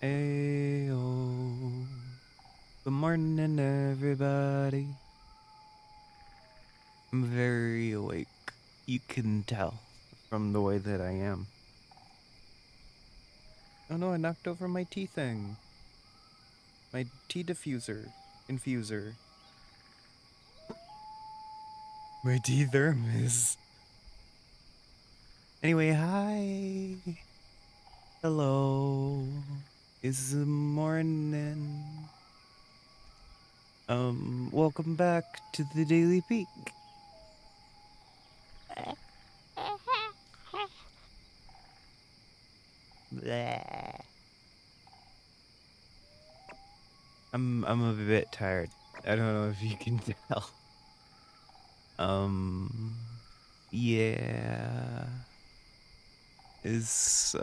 Ayo. Good morning, everybody. I'm very awake. You can tell from the way that I am. Oh no, I knocked over my tea thing. My tea infuser. My tea thermos. Anyway, hi. Hello. It's the morning. Welcome back to the Daily Peak. Bleh. I'm a bit tired. I don't know if you can tell. Yeah. It's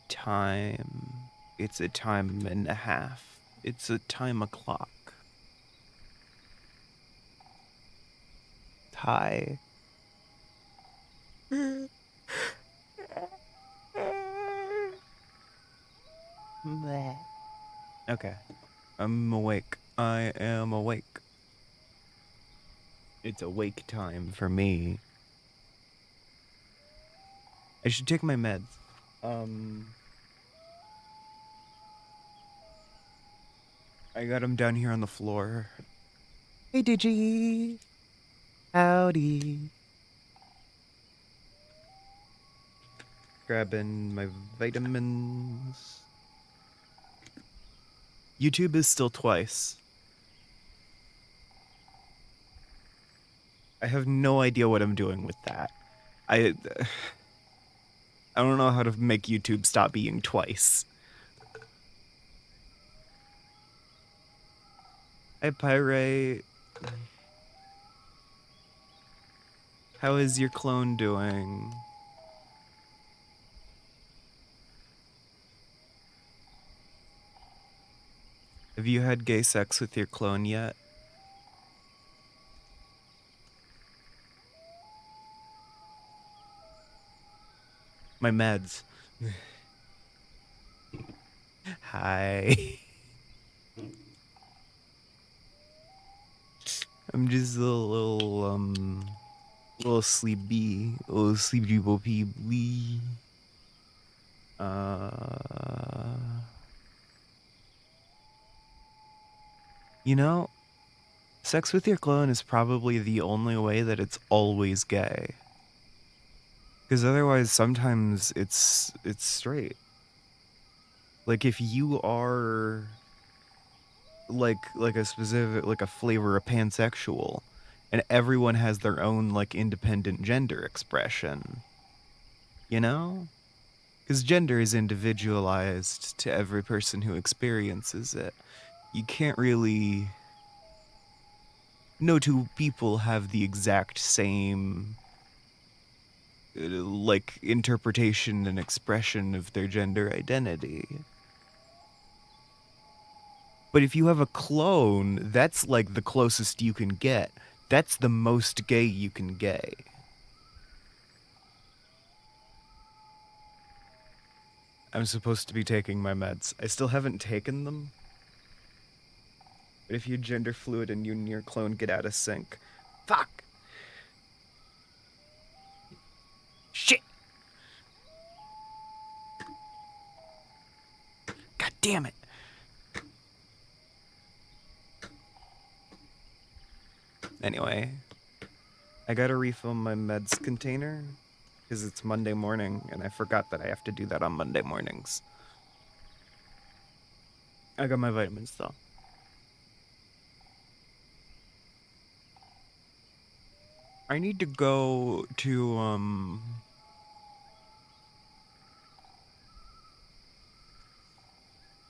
time. It's a time and a half. It's a time o'clock. Hi. Bleh. Okay. I'm awake. I am awake. It's awake time for me. I should take my meds. I got them down here on the floor. Hey, Digi. Howdy. Grabbing my vitamins. YouTube is still twice. I have no idea what I'm doing with that. I don't know how to make YouTube stop being twice. Hi, Pyrite. How is your clone doing? Have you had gay sex with your clone yet? My meds. Hi. I'm just a little sleepy, bo peebly. You know, sex with your clone is probably the only way that it's always gay. Because otherwise, sometimes it's straight. Like if you are like a specific like a flavor of pansexual, and everyone has their own like independent gender expression, you know? Because gender is individualized to every person who experiences it. You can't really. No two people have the exact same like interpretation and expression of their gender identity. But if you have a clone, that's like the closest you can get. That's the most gay you can get. I'm supposed to be taking my meds. I still haven't taken them. But if you gender fluid and you and your clone get out of sync. Fuck! Shit! God damn it! Anyway, I gotta refill my meds container because it's Monday morning and I forgot that I have to do that on Monday mornings. I got my vitamins though. I need to go to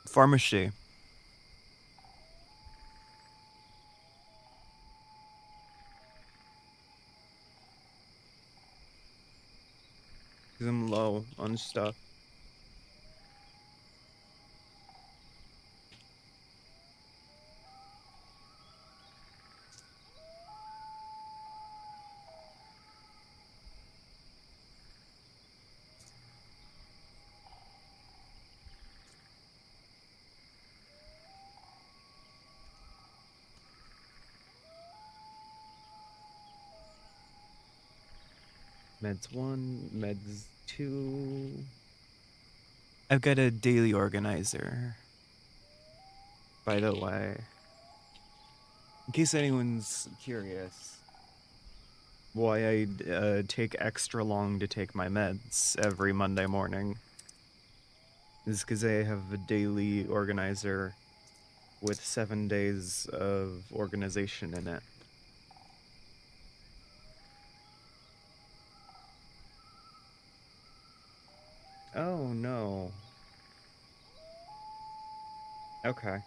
pharmacy. Because I'm low on stuff. Meds 1, meds 2. I've got a daily organizer, by the way. In case anyone's curious why I take extra long to take my meds every Monday morning, is because I have a daily organizer with 7 days of organization in it. Oh no. Okay.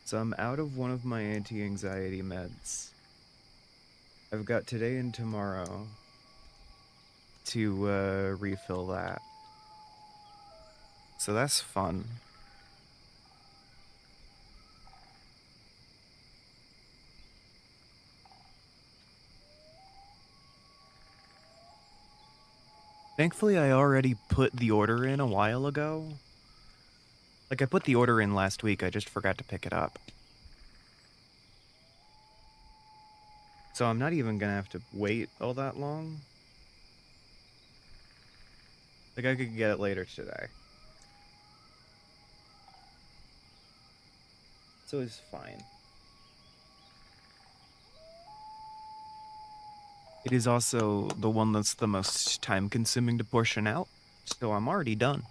So I'm out of one of my anti-anxiety meds. I've got today and tomorrow to refill that. So that's fun. Thankfully, I already put the order in a while ago. Like, I put the order in last week, I just forgot to pick it up. So I'm not even gonna have to wait all that long. Like, I could get it later today. So it's fine. It is also the one that's the most time-consuming to portion out, so I'm already done.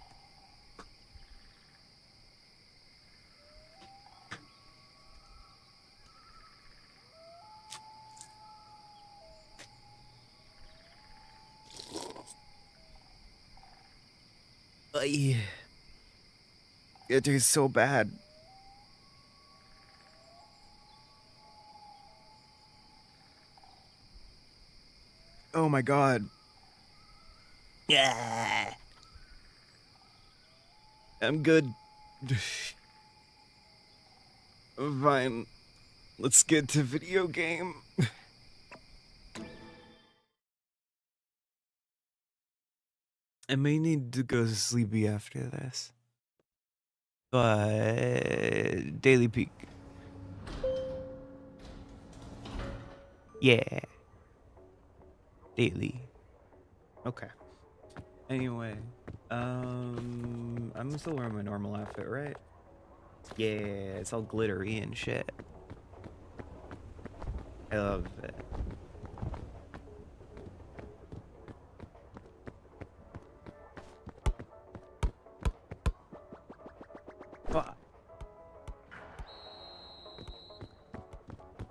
It tastes so bad. Oh my god. Yeah. I'm good. Fine. Let's get to video game. I may need to go sleepy after this. But Daily Peak. Yeah. Daily. Okay. Anyway, I'm still wearing my normal outfit, right? Yeah, it's all glittery and shit. I love it.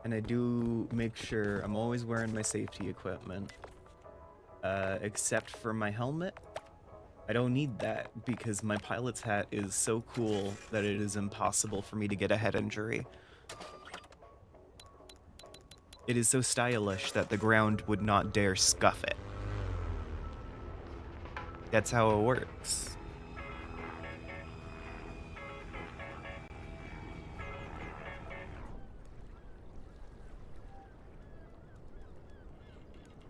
And I do make sure I'm always wearing my safety equipment, except for my helmet. I don't need that because my pilot's hat is so cool that it is impossible for me to get a head injury. It is so stylish that the ground would not dare scuff it. That's how it works.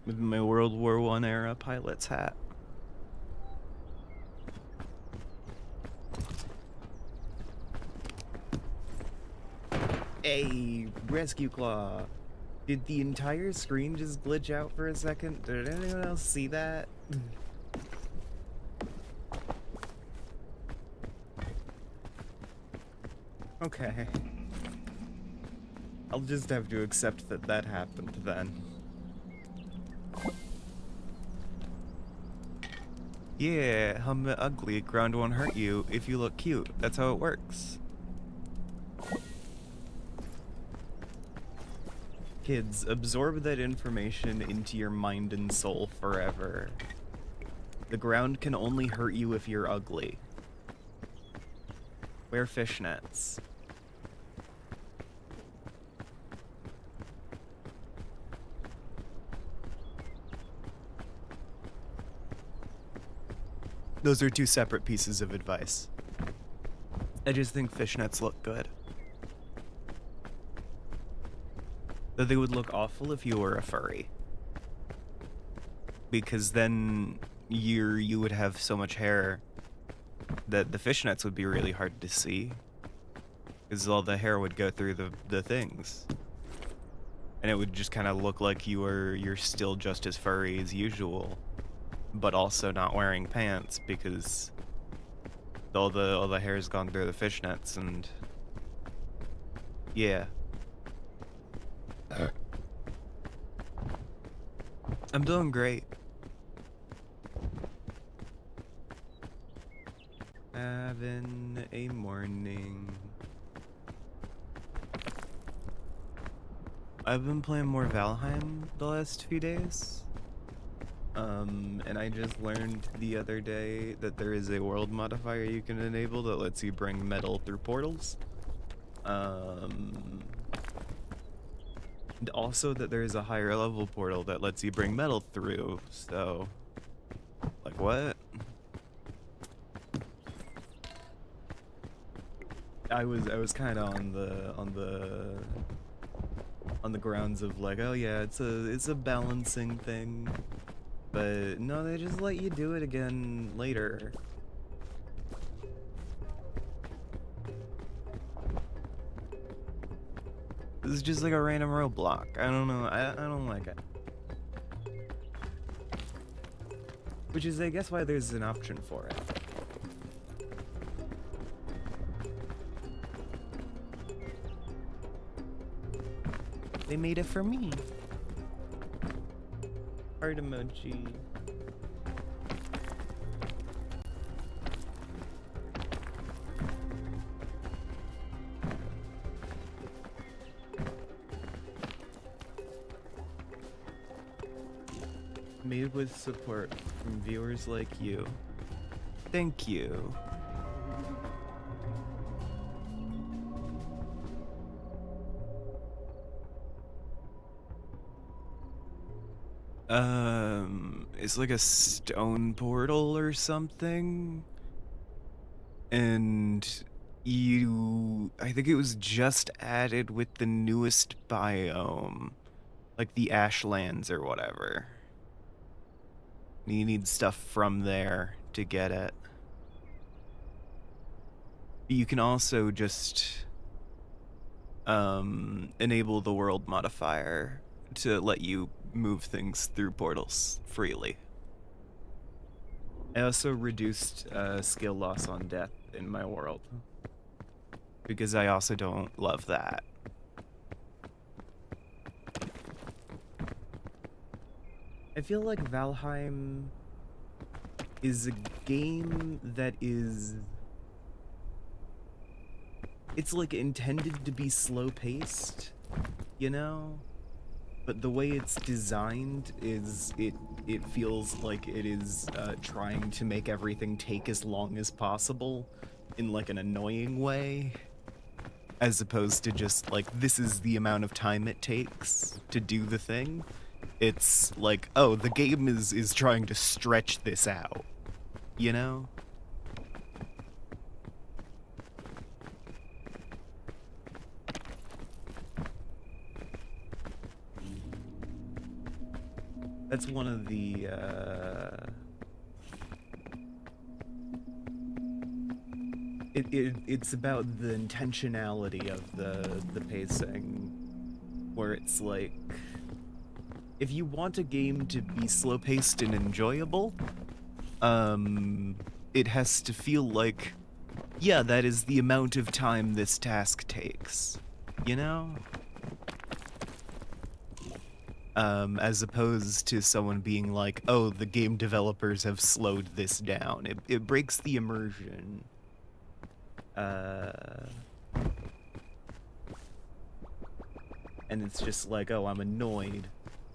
With my World War I era pilot's hat. Hey, Rescue Claw. Did the entire screen just glitch out for a second? Did anyone else see that? Okay. I'll just have to accept that that happened then. Yeah, I'm ugly. Ground won't hurt you if you look cute. That's how it works. Kids, absorb that information into your mind and soul forever. The ground can only hurt you if you're ugly. Wear fishnets. Those are two separate pieces of advice. I just think fishnets look good. Though they would look awful if you were a furry. Because then you would have so much hair that the fishnets would be really hard to see. Because all the hair would go through the things. and it would just kind of look like you're still just as furry as usual, but also not wearing pants because all the hair's gone through the fishnets, and yeah. I'm doing great. Having a morning. I've been playing more Valheim the last few days. And I just learned the other day that there is a world modifier you can enable that lets you bring metal through portals. And also that there is a higher level portal that lets you bring metal through, so... Like, what? I was kind of on the grounds of like, oh yeah, it's a balancing thing, but no, they just let you do it again later. This is just like a random roadblock. I don't know. I don't like it. Which is, I guess, why there's an option for it. They made it for me. Heart emoji. Made with support from viewers like you. Thank you. It's like a stone portal or something. And I think it was just added with the newest biome. Like the Ashlands or whatever. You need stuff from there to get it. You can also just enable the world modifier to let you move things through portals freely. I also reduced skill loss on death in my world, because I also don't love that. I feel like Valheim is a game that is... It's like intended to be slow-paced, you know? But the way it's designed is it feels like it is trying to make everything take as long as possible in like an annoying way, as opposed to just like, this is the amount of time it takes to do the thing. It's like, oh, the game is trying to stretch this out, you know? That's one of the, it's about the intentionality of the pacing, where it's like, if you want a game to be slow-paced and enjoyable, it has to feel like, yeah, that is the amount of time this task takes, you know? As opposed to someone being like, oh, the game developers have slowed this down. It breaks the immersion. And it's just like, oh, I'm annoyed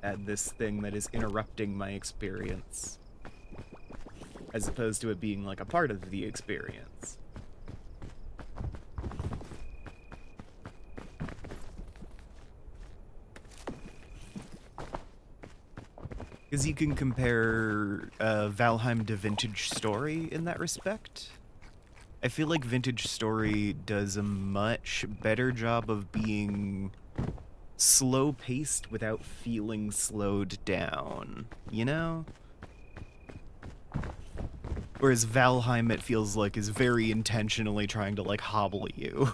at this thing that is interrupting my experience, as opposed to it being like a part of the experience. Because you can compare Valheim to Vintage Story in that respect. I feel like Vintage Story does a much better job of being slow-paced without feeling slowed down, you know? Whereas Valheim, it feels like, is very intentionally trying to, like, hobble you.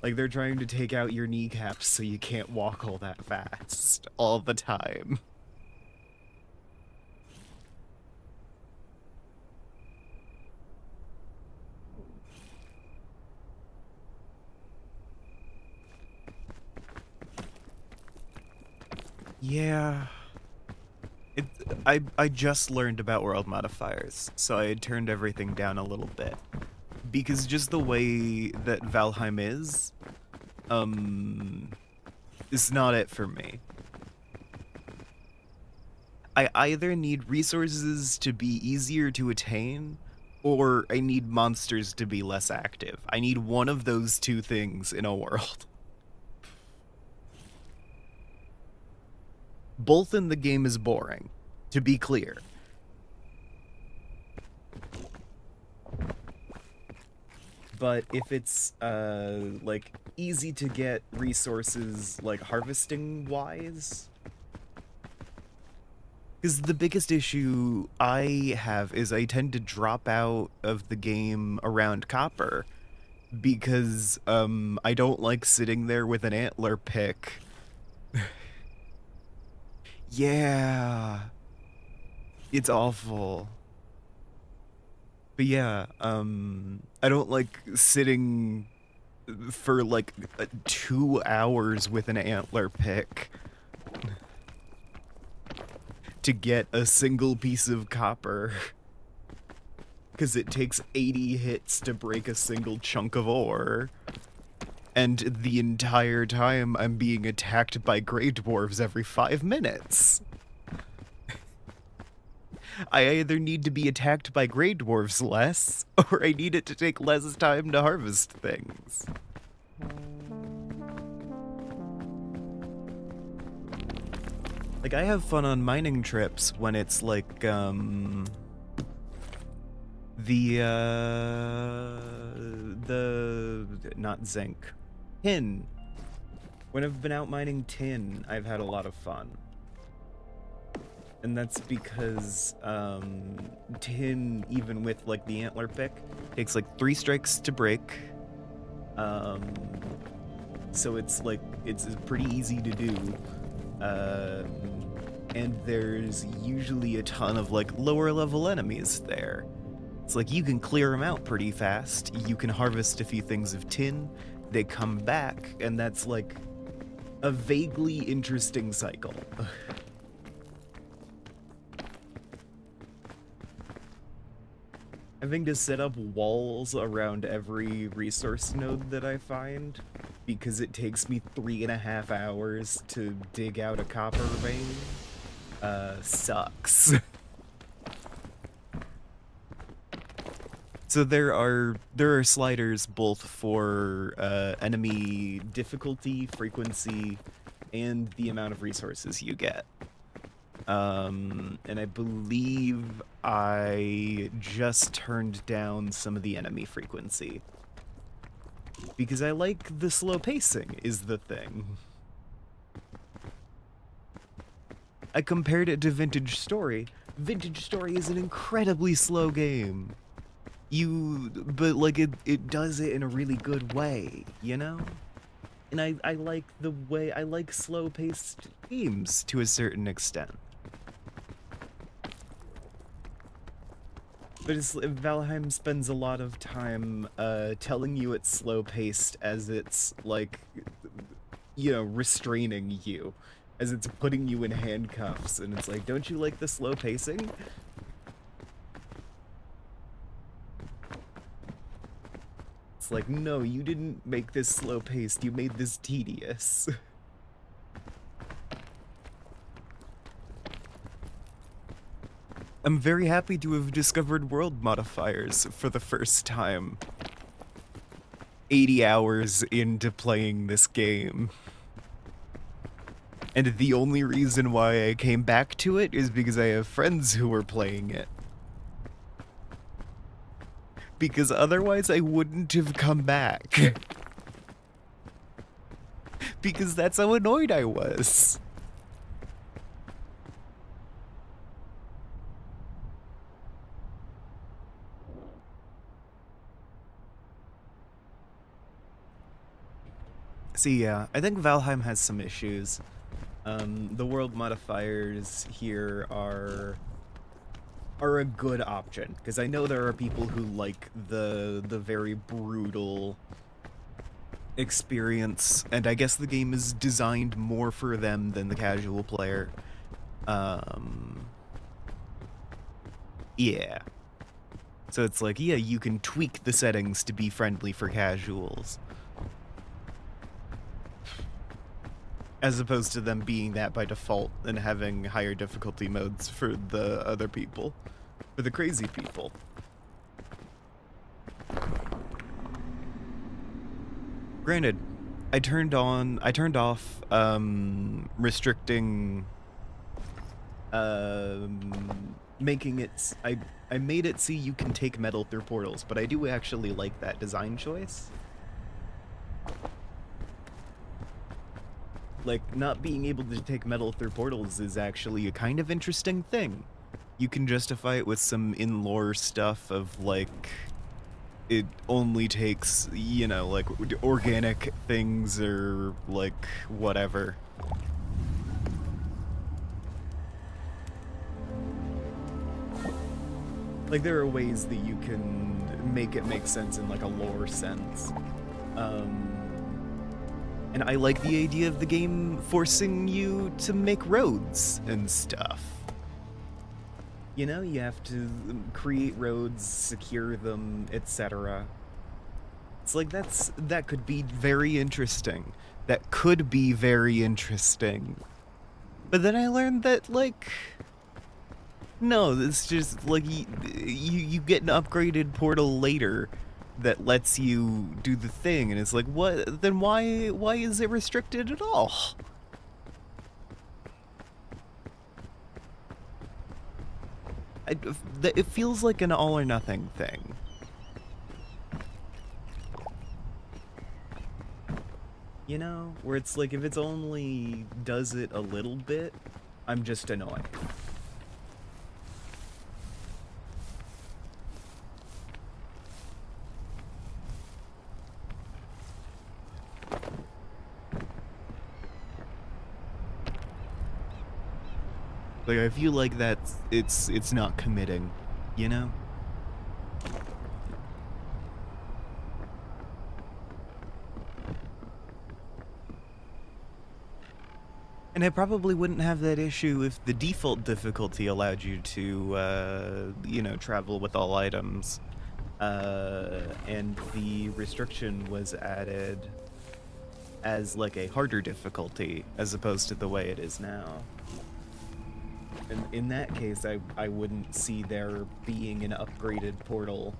Like, they're trying to take out your kneecaps so you can't walk all that fast all the time. Yeah. I just learned about world modifiers, so I had turned everything down a little bit. Because just the way that Valheim is not it for me. I either need resources to be easier to attain, or I need monsters to be less active. I need one of those two things in a world. Both in the game is boring, to be clear. But if it's, like, easy to get resources, like, harvesting-wise... Because the biggest issue I have is I tend to drop out of the game around copper, because, I don't like sitting there with an antler pick. Yeah. It's awful. But yeah, I don't like sitting for like 2 hours with an antler pick to get a single piece of copper. Because it takes 80 hits to break a single chunk of ore. And the entire time I'm being attacked by grey dwarves every 5 minutes. I either need to be attacked by grey dwarves less, or I need it to take less time to harvest things. Like, I have fun on mining trips when it's like, not zinc. Tin. When I've been out mining tin, I've had a lot of fun. And that's because, tin, even with, like, the antler pick, takes, like, 3 strikes to break. So it's, like, it's pretty easy to do. And there's usually a ton of, like, lower-level enemies there. It's like, you can clear them out pretty fast, you can harvest a few things of tin, they come back, and that's, like, a vaguely interesting cycle. Having to set up walls around every resource node that I find, because it takes me 3.5 hours to dig out a copper vein, sucks. So there are sliders both for enemy difficulty, frequency, and the amount of resources you get. And I believe I just turned down some of the enemy frequency. Because I like the slow pacing, is the thing. I compared it to Vintage Story. Vintage Story is an incredibly slow game. But like, it does it in a really good way, you know? And I like the way, I like slow-paced games to a certain extent. But Valheim spends a lot of time telling you it's slow-paced as it's, like, you know, restraining you. As it's putting you in handcuffs, and it's like, don't you like the slow pacing? It's like, no, you didn't make this slow-paced, you made this tedious. I'm very happy to have discovered world modifiers for the first time. 80 hours into playing this game. And the only reason why I came back to it is because I have friends who were playing it. Because otherwise I wouldn't have come back. Because that's how annoyed I was. See, yeah, I think Valheim has some issues. The world modifiers here are a good option, because I know there are people who like the very brutal experience, and I guess the game is designed more for them than the casual player. Yeah. So it's like, yeah, you can tweak the settings to be friendly for casuals, as opposed to them being that by default and having higher difficulty modes for the other people, for the crazy people. Granted, I turned off restricting, making it, I made it see you can take metal through portals, but I do actually like that design choice. Like, not being able to take metal through portals is actually a kind of interesting thing. You can justify it with some in-lore stuff of, like, it only takes, you know, like, organic things or, like, whatever. Like, there are ways that you can make it make sense in, like, a lore sense. And I like the idea of the game forcing you to make roads and stuff. You know, you have to create roads, secure them, etc. It's like, that could be very interesting. That could be very interesting. But then I learned that, like, no, it's just, like, you get an upgraded portal later that lets you do the thing, and it's like, what? Then why is it restricted at all? It feels like an all or nothing thing. You know, where it's like, if it's only does it a little bit, I'm just annoyed. Like, I feel like it's not committing, you know? And I probably wouldn't have that issue if the default difficulty allowed you to, you know, travel with all items. And the restriction was added as, like, a harder difficulty, as opposed to the way it is now. And in that case, I wouldn't see there being an upgraded portal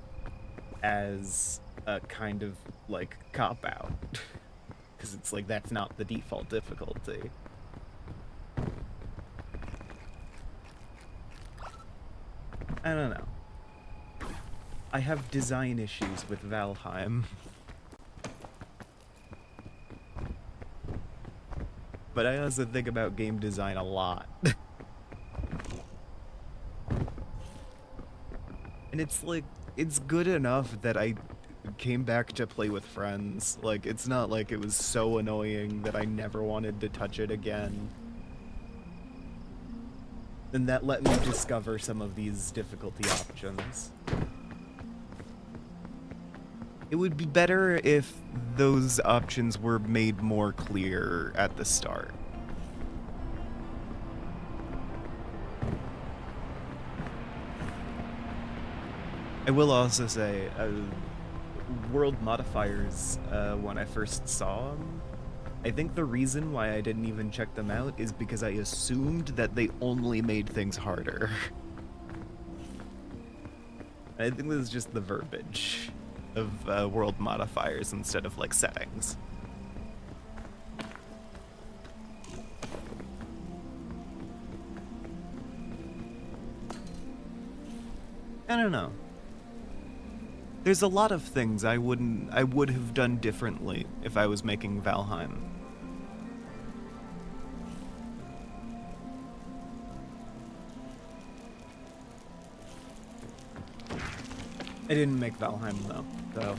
as a kind of, like, cop-out. Because it's like, that's not the default difficulty. I don't know. I have design issues with Valheim. But I also think about game design a lot. And it's like, it's good enough that I came back to play with friends. Like, it's not like it was so annoying that I never wanted to touch it again. And that let me discover some of these difficulty options. It would be better if those options were made more clear at the start. I will also say, world modifiers, when I first saw them, I think the reason why I didn't even check them out is because I assumed that they only made things harder. I think this is just the verbiage of world modifiers instead of, like, settings. I don't know. There's a lot of things I would have done differently if I was making Valheim. I didn't make Valheim though, so,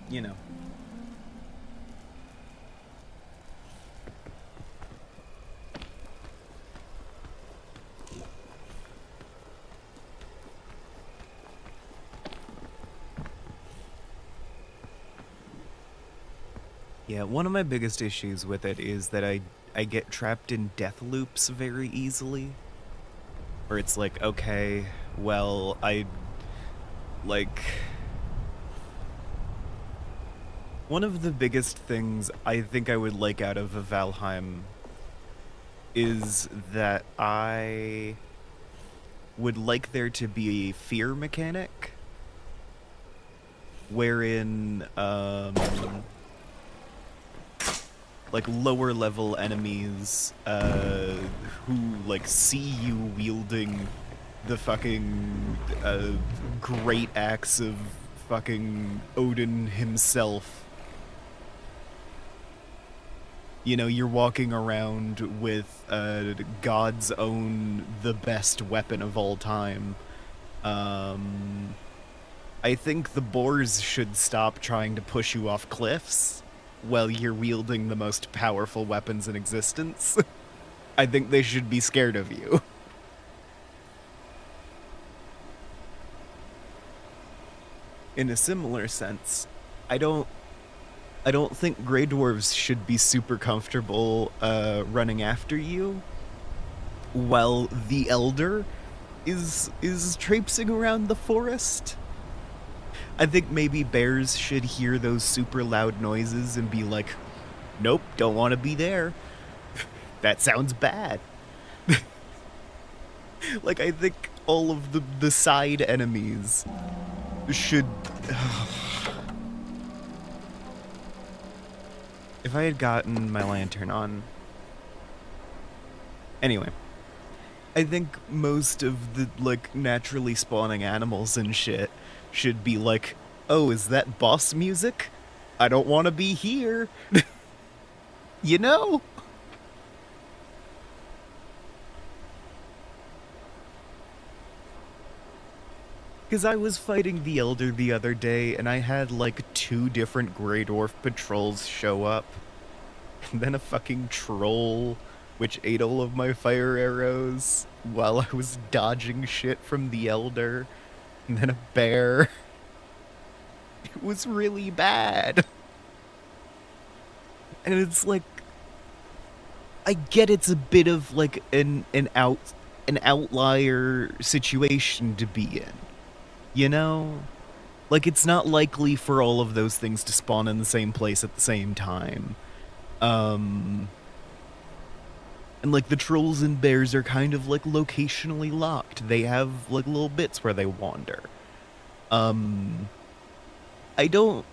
you know. Yeah, one of my biggest issues with it is that I get trapped in death loops very easily. Where it's like, okay, well, like one of the biggest things I think I would like out of a Valheim is that I would like there to be a fear mechanic wherein like lower level enemies who like see you wielding the fucking great axe of fucking Odin himself. You know, you're walking around with God's own, the best weapon of all time. I think the boars should stop trying to push you off cliffs while you're wielding the most powerful weapons in existence. I think they should be scared of you. In a similar sense, I don't think Grey Dwarves should be super comfortable running after you while the Elder is traipsing around the forest. I think maybe bears should hear those super loud noises and be like, nope, don't want to be there. That sounds bad. Like, I think all of the side enemies should... If I had gotten my lantern on... Anyway. I think most of the, like, naturally spawning animals and shit should be like, oh, is that boss music? I don't want to be here. You know? Because I was fighting the Elder the other day, and I had, like, 2 different Grey Dwarf patrols show up. And then a fucking troll, which ate all of my fire arrows while I was dodging shit from the Elder. And then a bear. It was really bad. And it's like, I get it's a bit of like an outlier situation to be in. You know? Like, it's not likely for all of those things to spawn in the same place at the same time. And like the trolls and bears are kind of like locationally locked. They have like little bits where they wander. I know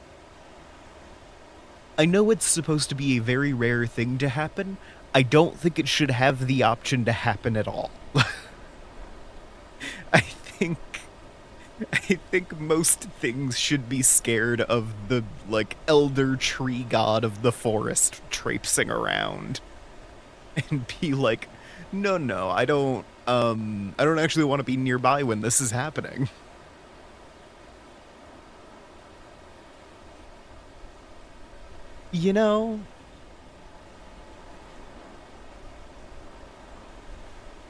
it's supposed to be a very rare thing to happen. I don't think it should have the option to happen at all. I think most things should be scared of the, like, elder tree god of the forest traipsing around. And be like, no, I don't actually want to be nearby when this is happening. You know?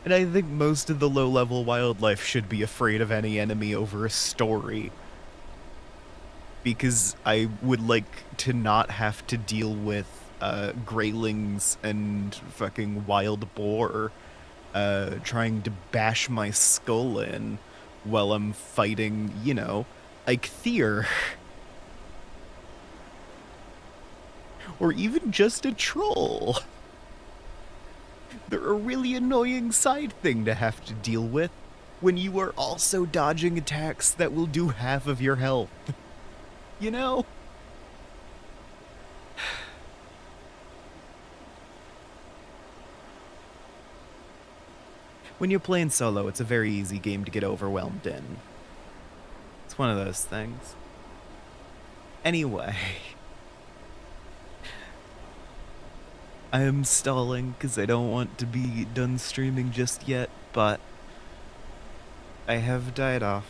And I think most of the low-level wildlife should be afraid of any enemy over a story. Because I would like to not have to deal with greylings and fucking wild boar trying to bash my skull in while I'm fighting, you know, Eikthyr. Or even just a troll. They're a really annoying side thing to have to deal with when you are also dodging attacks that will do half of your health. You know? When you're playing solo, it's a very easy game to get overwhelmed in. It's one of those things. Anyway. I am stalling because I don't want to be done streaming just yet, but I have died off.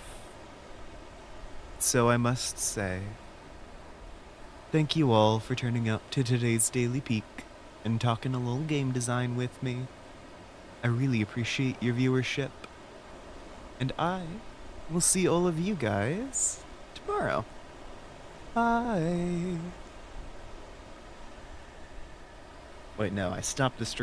So I must say, thank you all for turning up to today's Daily Peak and talking a little game design with me. I really appreciate your viewership. And I will see all of you guys tomorrow. Bye. Wait, no, I stopped the stream.